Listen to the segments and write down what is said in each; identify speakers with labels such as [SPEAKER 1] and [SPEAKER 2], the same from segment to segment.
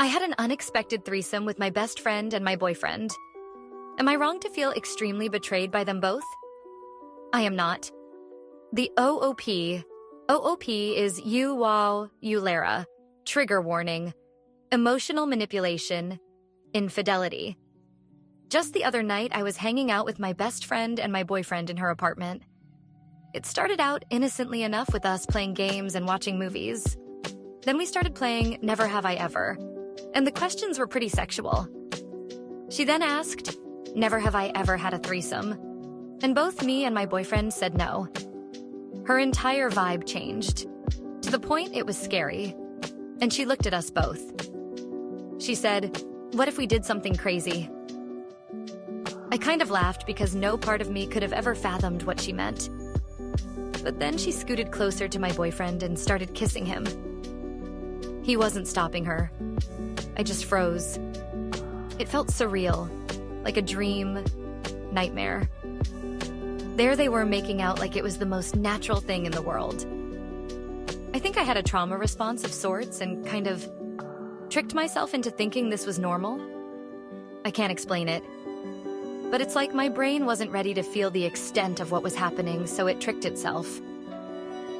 [SPEAKER 1] I had an unexpected threesome with my best friend and my boyfriend. Am I wrong to feel extremely betrayed by them both? I am not. The OOP. OOP is Eulera, trigger warning, emotional manipulation, infidelity. Just the other night, I was hanging out with my best friend and my boyfriend in her apartment. It started out innocently enough with us playing games and watching movies. Then we started playing Never Have I Ever, and the questions were pretty sexual. She then asked, "Never have I ever had a threesome?" And both me and my boyfriend said no. Her entire vibe changed, to the point it was scary, and she looked at us both. She said, "What if we did something crazy?" I kind of laughed because no part of me could have ever fathomed what she meant. But then she scooted closer to my boyfriend and started kissing him. He wasn't stopping her. I just froze. It felt surreal, like a dream, nightmare. There they were making out like it was the most natural thing in the world. I think I had a trauma response of sorts and kind of tricked myself into thinking this was normal. I can't explain it. But it's like my brain wasn't ready to feel the extent of what was happening, so it tricked itself.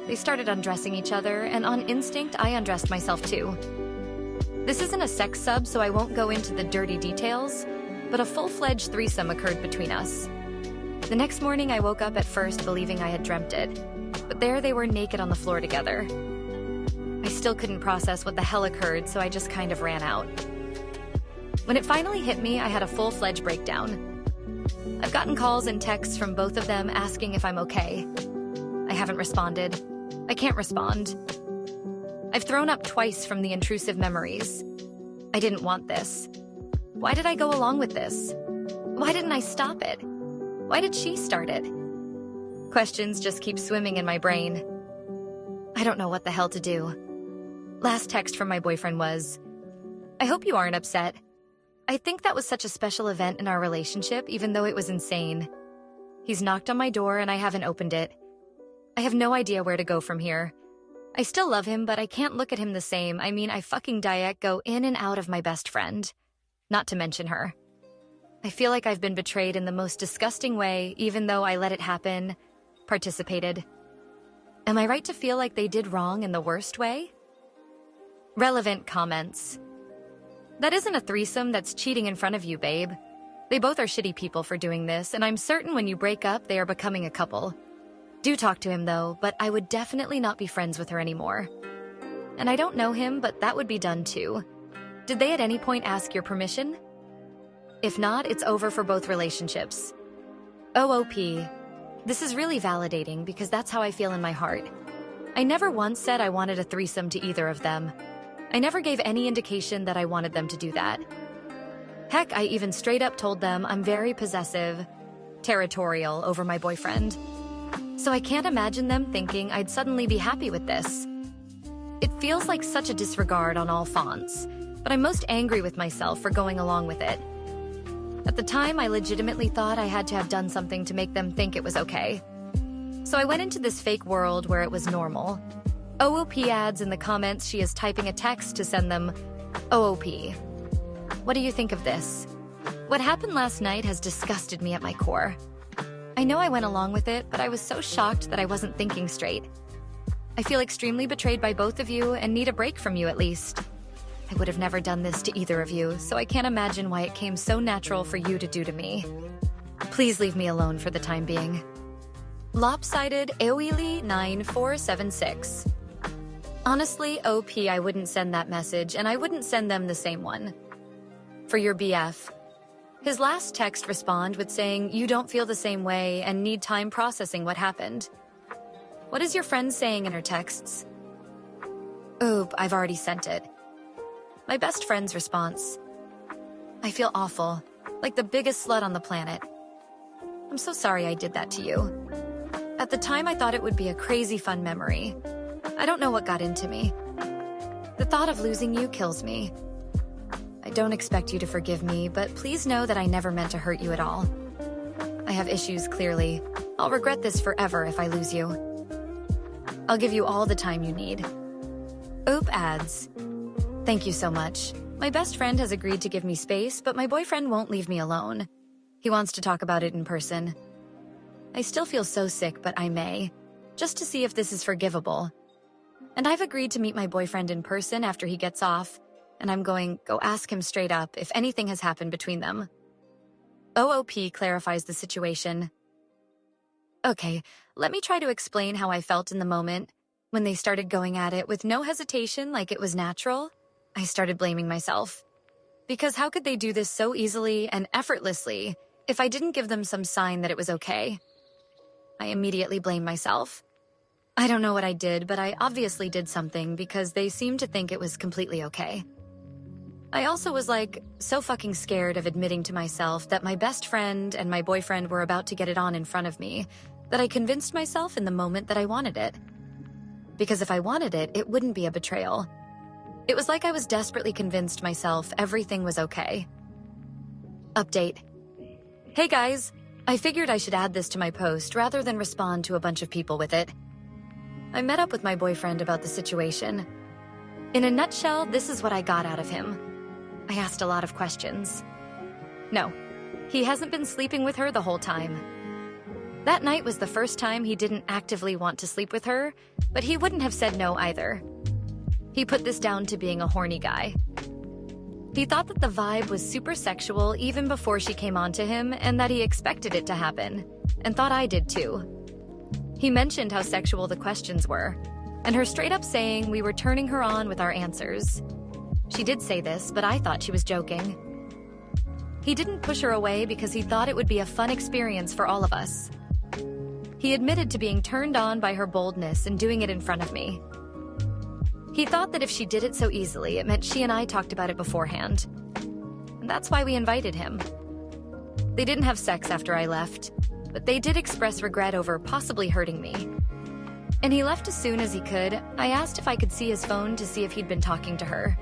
[SPEAKER 1] They started undressing each other, and on instinct, I undressed myself too. This isn't a sex sub, so I won't go into the dirty details, but a full-fledged threesome occurred between us. The next morning, I woke up at first believing I had dreamt it, but there they were naked on the floor together. I still couldn't process what the hell occurred, so I just kind of ran out. When it finally hit me, I had a full-fledged breakdown. I've gotten calls and texts from both of them asking if I'm okay. I haven't responded. I can't respond. I've thrown up twice from the intrusive memories. I didn't want this. Why did I go along with this? Why didn't I stop it? Why did she start it? Questions just keep swimming in my brain. I don't know what the hell to do. Last text from my boyfriend was, "I hope you aren't upset. I think that was such a special event in our relationship, even though it was insane. He's knocked on my door and I haven't opened it. I have no idea where to go from here. I still love him, but I can't look at him the same. I mean, I fucking diet go in and out of my best friend. Not to mention her. I feel like I've been betrayed in the most disgusting way, even though I let it happen, participated. Am I right to feel like they did wrong in the worst way?" Relevant comments. That isn't a threesome, that's cheating in front of you, babe. They both are shitty people for doing this, and I'm certain when you break up, they are becoming a couple. Do talk to him though, but I would definitely not be friends with her anymore. And I don't know him, but that would be done too. Did they at any point ask your permission? If not, it's over for both relationships. OOP. This is really validating because that's how I feel in my heart. I never once said I wanted a threesome to either of them. I never gave any indication that I wanted them to do that. Heck, I even straight up told them I'm very possessive, territorial over my boyfriend. So I can't imagine them thinking I'd suddenly be happy with this. It feels like such a disregard on all fronts, but I'm most angry with myself for going along with it. At the time, I legitimately thought I had to have done something to make them think it was okay. So I went into this fake world where it was normal. OOP adds in the comments she is typing a text to send them OOP. What do you think of this? What happened last night has disgusted me at my core. I know I went along with it, but I was so shocked that I wasn't thinking straight. I feel extremely betrayed by both of you and need a break from you at least. I would have never done this to either of you, so I can't imagine why it came so natural for you to do to me. Please leave me alone for the time being. Lopsided Aoili 9476. Honestly, OP, I wouldn't send that message, and I wouldn't send them the same one. For your BF. His last text respond with saying you don't feel the same way and need time processing what happened. What is your friend saying in her texts? Oop, I've already sent it. My best friend's response. I feel awful, like the biggest slut on the planet. I'm so sorry I did that to you. At the time, I thought it would be a crazy fun memory. I don't know what got into me. The thought of losing you kills me. I don't expect you to forgive me, but please know that I never meant to hurt you at all. I have issues, clearly. I'll regret this forever if I lose you. I'll give you all the time you need. Oop adds. Thank you so much. My best friend has agreed to give me space, but my boyfriend won't leave me alone. He wants to talk about it in person. I still feel so sick, but I may, just to see if this is forgivable. And I've agreed to meet my boyfriend in person after he gets off, and I'm going to go ask him straight up if anything has happened between them. OOP clarifies the situation. Okay, let me try to explain how I felt in the moment. When they started going at it with no hesitation like it was natural, I started blaming myself. Because how could they do this so easily and effortlessly if I didn't give them some sign that it was okay? I immediately blamed myself. I don't know what I did, but I obviously did something because they seemed to think it was completely okay. I also was so fucking scared of admitting to myself that my best friend and my boyfriend were about to get it on in front of me that I convinced myself in the moment that I wanted it. Because if I wanted it, it wouldn't be a betrayal. It was like I was desperately convinced myself everything was okay. Update. Hey guys, I figured I should add this to my post rather than respond to a bunch of people with it. I met up with my boyfriend about the situation. In a nutshell, this is what I got out of him. I asked a lot of questions. No, he hasn't been sleeping with her the whole time. That night was the first time he didn't actively want to sleep with her, but he wouldn't have said no either. He put this down to being a horny guy. He thought that the vibe was super sexual even before she came on to him and that he expected it to happen, and thought I did too. He mentioned how sexual the questions were, and her straight up saying we were turning her on with our answers. She did say this, but I thought she was joking. He didn't push her away because he thought it would be a fun experience for all of us. He admitted to being turned on by her boldness and doing it in front of me. He thought that if she did it so easily, it meant she and I talked about it beforehand. And that's why we invited him. They didn't have sex after I left, but they did express regret over possibly hurting me. And he left as soon as he could. I asked if I could see his phone to see if he'd been talking to her.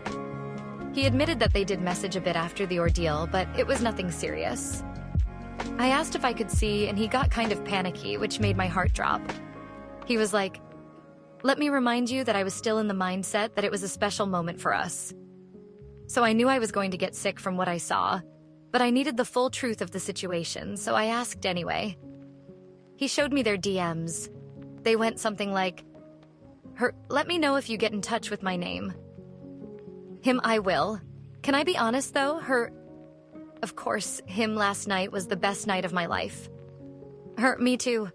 [SPEAKER 1] He admitted that they did message a bit after the ordeal, but it was nothing serious. I asked if I could see, and he got kind of panicky, which made my heart drop. He was like, "Let me remind you that I was still in the mindset that it was a special moment for us." So I knew I was going to get sick from what I saw, but I needed the full truth of the situation, so I asked anyway. He showed me their DMs. They went something like, "Let me know if you get in touch with my name." Him, "I will. Can I be honest though? Of course, him last night was the best night of my life." "Me too.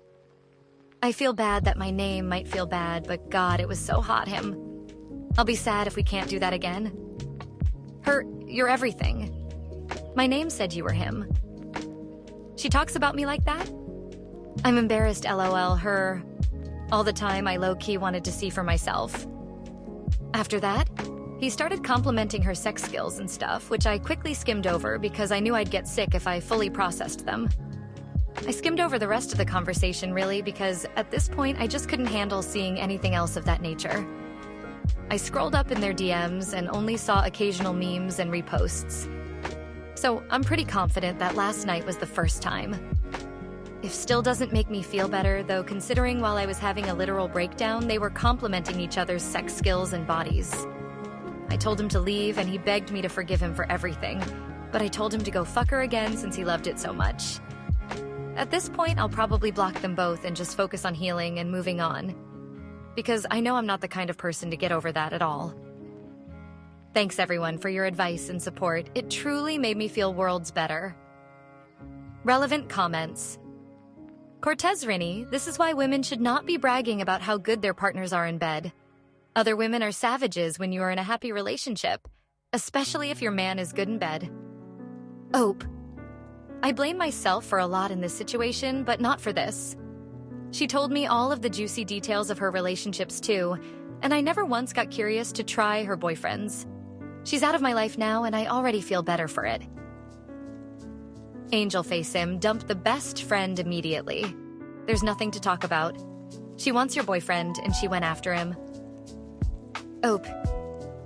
[SPEAKER 1] I feel bad that my name might feel bad, but God, it was so hot, him. I'll be sad if we can't do that again." "You're everything. My name said you were him." She talks about me like that? I'm embarrassed, LOL. All the time I low-key wanted to see for myself. After that, he started complimenting her sex skills and stuff, which I quickly skimmed over because I knew I'd get sick if I fully processed them. I skimmed over the rest of the conversation really because at this point I just couldn't handle seeing anything else of that nature. I scrolled up in their DMs and only saw occasional memes and reposts. So I'm pretty confident that last night was the first time. If still doesn't make me feel better, though, considering while I was having a literal breakdown, they were complimenting each other's sex skills and bodies. I told him to leave and he begged me to forgive him for everything, but I told him to go fuck her again since he loved it so much. At this point, I'll probably block them both and just focus on healing and moving on, because I know I'm not the kind of person to get over that at all. Thanks everyone for your advice and support. It truly made me feel worlds better. Relevant comments. Cortez Rini, this is why women should not be bragging about how good their partners are in bed. Other women are savages when you are in a happy relationship, especially if your man is good in bed. Ope. I blame myself for a lot in this situation, but not for this. She told me all of the juicy details of her relationships too, and I never once got curious to try her boyfriends. She's out of my life now, and I already feel better for it. Angel Facem dumped the best friend immediately. There's nothing to talk about. She wants your boyfriend, and she went after him. Ope.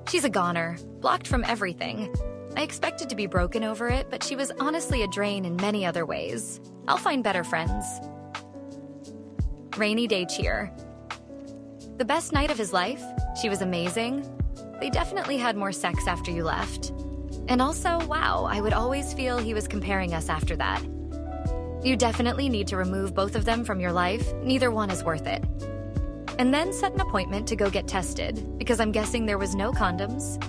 [SPEAKER 1] She's a goner, blocked from everything. I expected to be broken over it, but she was honestly a drain in many other ways. I'll find better friends. Rainy day cheer. The best night of his life? She was amazing. They definitely had more sex after you left. And also, wow, I would always feel he was comparing us after that. You definitely need to remove both of them from your life. Neither one is worth it. And then set an appointment to go get tested, because I'm guessing there was no condoms.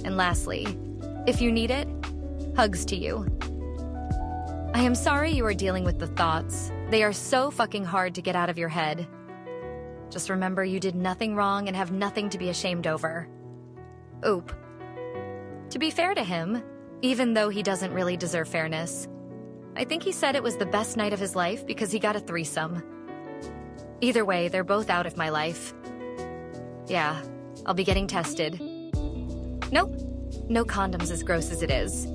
[SPEAKER 1] And lastly, if you need it, hugs to you. I am sorry you are dealing with the thoughts. They are so fucking hard to get out of your head. Just remember you did nothing wrong and have nothing to be ashamed over. Oop. To be fair to him, even though he doesn't really deserve fairness, I think he said it was the best night of his life because he got a threesome. Either way, they're both out of my life. Yeah, I'll be getting tested. Nope, no condoms as gross as it is.